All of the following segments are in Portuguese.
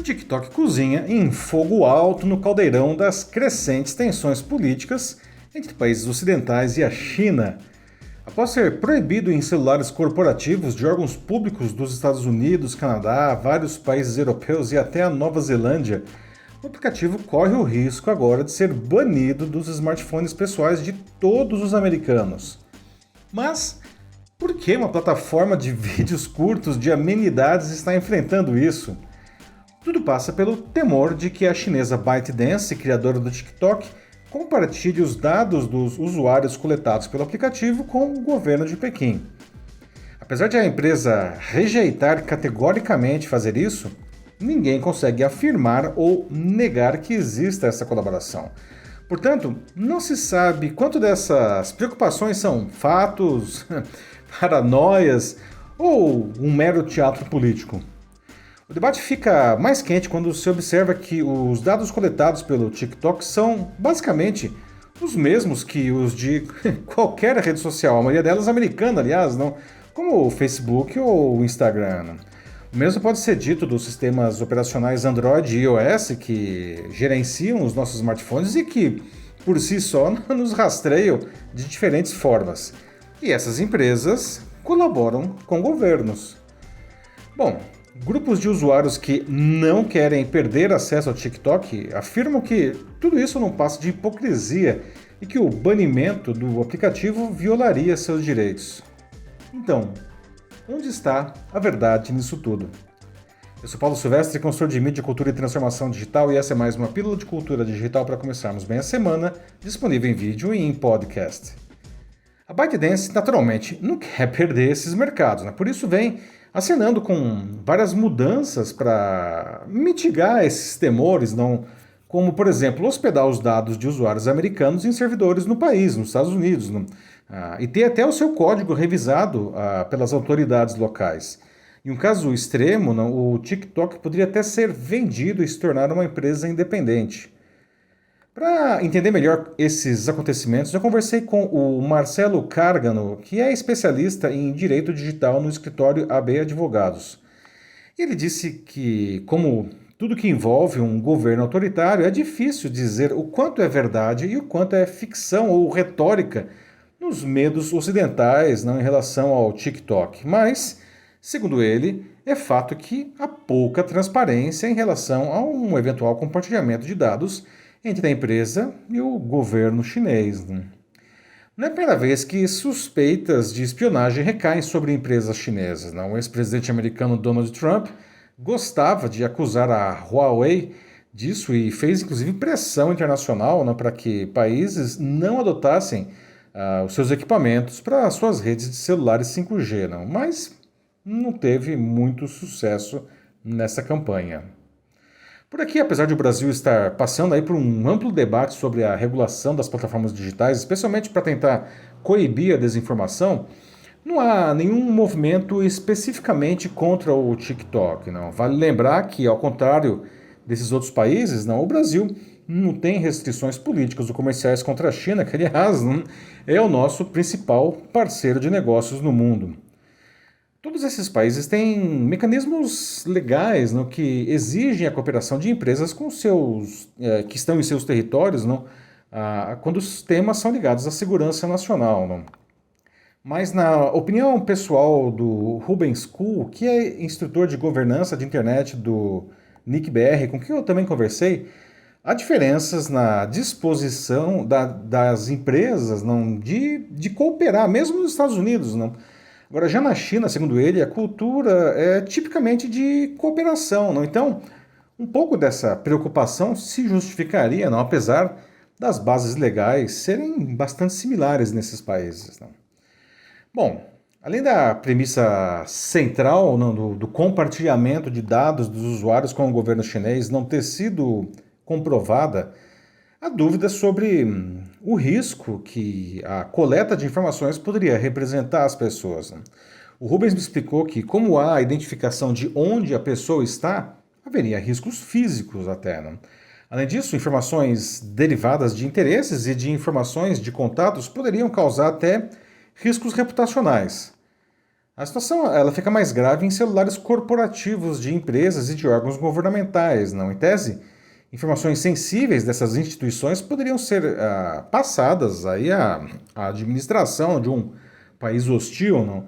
TikTok cozinha em fogo alto no caldeirão das crescentes tensões políticas entre países ocidentais e a China. Após ser proibido em celulares corporativos de órgãos públicos dos Estados Unidos, Canadá, vários países europeus e até a Nova Zelândia, o aplicativo corre o risco agora de ser banido dos smartphones pessoais de todos os americanos. Mas por que uma plataforma de vídeos curtos de amenidades está enfrentando isso? Tudo passa pelo temor de que a chinesa ByteDance, criadora do TikTok, compartilhe os dados dos usuários coletados pelo aplicativo com o governo de Pequim. Apesar de a empresa rejeitar categoricamente fazer isso, ninguém consegue afirmar ou negar que exista essa colaboração. Portanto, não se sabe quanto dessas preocupações são fatos, paranoias ou um mero teatro político. O debate fica mais quente quando se observa que os dados coletados pelo TikTok são, basicamente, os mesmos que os de qualquer rede social, a maioria delas americana, aliás, não, como o Facebook ou o Instagram. O mesmo pode ser dito dos sistemas operacionais Android e iOS que gerenciam os nossos smartphones e que, por si só, nos rastreiam de diferentes formas. E essas empresas colaboram com governos. Bom, grupos de usuários que não querem perder acesso ao TikTok afirmam que tudo isso não passa de hipocrisia e que o banimento do aplicativo violaria seus direitos. Então, onde está a verdade nisso tudo? Eu sou Paulo Silvestre, consultor de mídia, cultura e transformação digital, e essa é mais uma pílula de cultura digital para começarmos bem a semana, disponível em vídeo e em podcast. A ByteDance, naturalmente, não quer perder esses mercados, por isso vem acenando com várias mudanças para mitigar esses temores, como, por exemplo, hospedar os dados de usuários americanos em servidores no país, nos Estados Unidos, e ter até o seu código revisado pelas autoridades locais. Em um caso extremo, o TikTok poderia até ser vendido e se tornar uma empresa independente. Para entender melhor esses acontecimentos, eu conversei com o Marcelo Cárgano, que é especialista em direito digital no escritório AB Advogados. Ele disse que, como tudo que envolve um governo autoritário, é difícil dizer o quanto é verdade e o quanto é ficção ou retórica nos medos ocidentais em relação ao TikTok. Mas, segundo ele, é fato que há pouca transparência em relação a um eventual compartilhamento de dados entre a empresa e o governo chinês. Não é a primeira vez que suspeitas de espionagem recaem sobre empresas chinesas. O ex-presidente americano Donald Trump gostava de acusar a Huawei disso e fez inclusive pressão internacional para que países não adotassem os seus equipamentos para suas redes de celulares 5G, mas não teve muito sucesso nessa campanha. Por aqui, apesar de o Brasil estar passando aí por um amplo debate sobre a regulação das plataformas digitais, especialmente para tentar coibir a desinformação, não há nenhum movimento especificamente contra o TikTok. Vale lembrar que, ao contrário desses outros países, o Brasil não tem restrições políticas ou comerciais contra a China, que, aliás, é o nosso principal parceiro de negócios no mundo. Todos esses países têm mecanismos legais que exigem a cooperação de empresas com que estão em seus territórios quando os temas são ligados à segurança nacional. Mas, na opinião pessoal do Rubens Kuhl, que é instrutor de governança de internet do NICBR, com quem eu também conversei, há diferenças na disposição das empresas de cooperar, mesmo nos Estados Unidos. Agora, já na China, segundo ele, a cultura é tipicamente de cooperação. Então, um pouco dessa preocupação se justificaria, apesar das bases legais serem bastante similares nesses países. Bom, além da premissa central do compartilhamento de dados dos usuários com o governo chinês não ter sido comprovada, há dúvidas sobre o risco que a coleta de informações poderia representar às pessoas. O Rubens me explicou que, como há a identificação de onde a pessoa está, haveria riscos físicos até. Além disso, informações derivadas de interesses e de informações de contatos poderiam causar até riscos reputacionais. A situação ela fica mais grave em celulares corporativos de empresas e de órgãos governamentais, não? Em tese, informações sensíveis dessas instituições poderiam ser passadas aí à administração de um país hostil, não?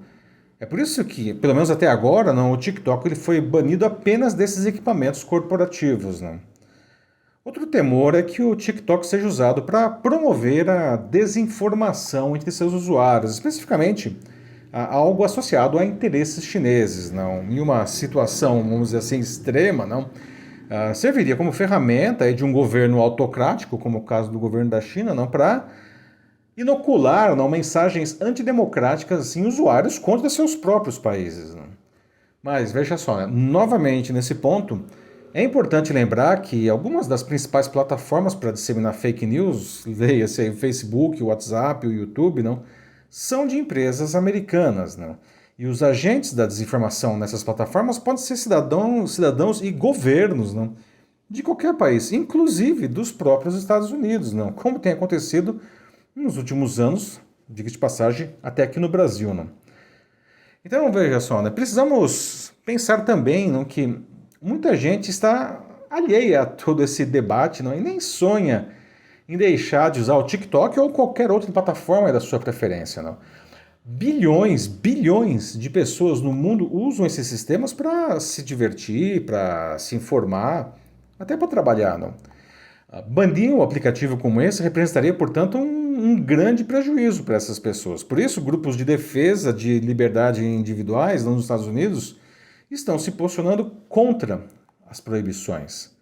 É por isso que, pelo menos até agora, não, o TikTok ele foi banido apenas desses equipamentos corporativos, não? Outro temor é que o TikTok seja usado para promover a desinformação entre seus usuários, especificamente algo associado a interesses chineses, não? Em uma situação, vamos dizer assim, extrema, não? Serviria como ferramenta aí, de um governo autocrático, como o caso do governo da China, não, para inocular não, mensagens antidemocráticas em usuários contra seus próprios países. Não? Mas veja só, né? Novamente nesse ponto, é importante lembrar que algumas das principais plataformas para disseminar fake news, leia-se aí o Facebook, o WhatsApp, o YouTube, não, são de empresas americanas. Não? E os agentes da desinformação nessas plataformas podem ser cidadãos e governos, não? De qualquer país, inclusive dos próprios Estados Unidos, não? Como tem acontecido nos últimos anos, diga de passagem, até aqui no Brasil. Não? Então veja só, né? Precisamos pensar também não, que muita gente está alheia a todo esse debate não? E nem sonha em deixar de usar o TikTok ou qualquer outra plataforma da sua preferência. Não? Bilhões de pessoas no mundo usam esses sistemas para se divertir, para se informar, até para trabalhar. Não? Banir um aplicativo como esse representaria, portanto, um grande prejuízo para essas pessoas. Por isso, grupos de defesa de liberdade individuais nos Estados Unidos estão se posicionando contra as proibições.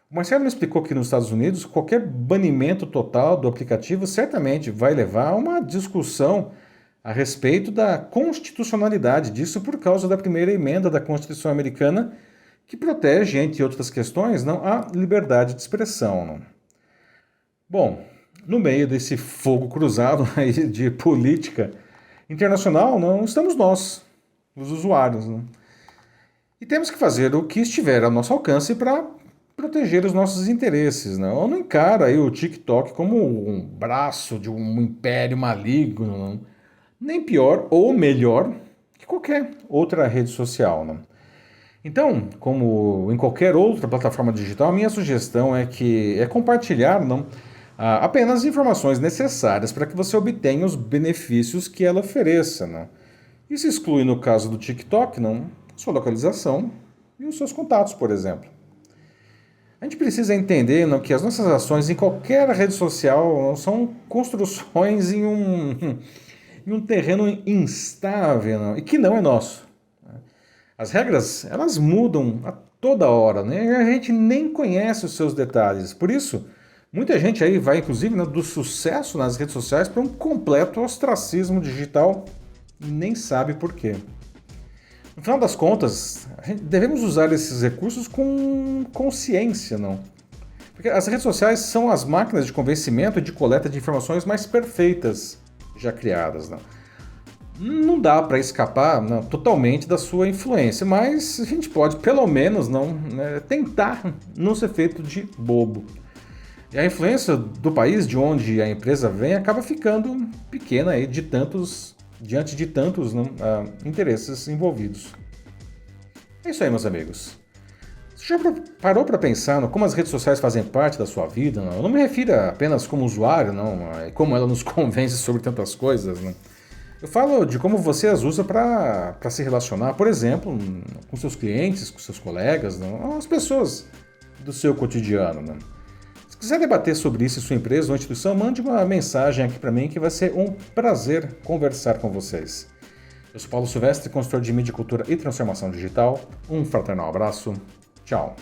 O Marcelo me explicou que nos Estados Unidos, qualquer banimento total do aplicativo certamente vai levar a uma discussão a respeito da constitucionalidade disso por causa da primeira emenda da Constituição Americana, que protege, entre outras questões, não, a liberdade de expressão. Não? Bom, no meio desse fogo cruzado aí de política internacional, não estamos nós, os usuários. Não? E temos que fazer o que estiver ao nosso alcance para proteger os nossos interesses. Não, não encara aí o TikTok como um braço de um império maligno, não? Nem pior ou melhor que qualquer outra rede social. Não? Então, como em qualquer outra plataforma digital, a minha sugestão é compartilhar não, apenas informações necessárias para que você obtenha os benefícios que ela ofereça. Não? Isso exclui, no caso do TikTok, não, sua localização e os seus contatos, por exemplo. A gente precisa entender não, que as nossas ações em qualquer rede social não, são construções em um terreno instável não, e que não é nosso. As regras, elas mudam a toda hora, né? E a gente nem conhece os seus detalhes. Por isso, muita gente aí vai, inclusive, né, do sucesso nas redes sociais para um completo ostracismo digital e nem sabe por quê. No final das contas, devemos usar esses recursos com consciência, não? Porque as redes sociais são as máquinas de convencimento e de coleta de informações mais perfeitas já criadas, não? Não dá para escapar não, totalmente da sua influência, mas a gente pode, pelo menos, não tentar não ser feito de bobo. E a influência do país de onde a empresa vem acaba ficando pequena aí diante de tantos não, interesses envolvidos. É isso aí, meus amigos. Você já parou para pensar no como as redes sociais fazem parte da sua vida? Não? Eu não me refiro apenas como usuário, não, como ela nos convence sobre tantas coisas. Não? Eu falo de como você as usa para se relacionar, por exemplo, com seus clientes, com seus colegas, não? As pessoas do seu cotidiano. Não? Se quiser debater sobre isso em sua empresa ou instituição, mande uma mensagem aqui para mim que vai ser um prazer conversar com vocês. Eu sou Paulo Silvestre, consultor de mídia, cultura e transformação digital. Um fraternal abraço. Tchau.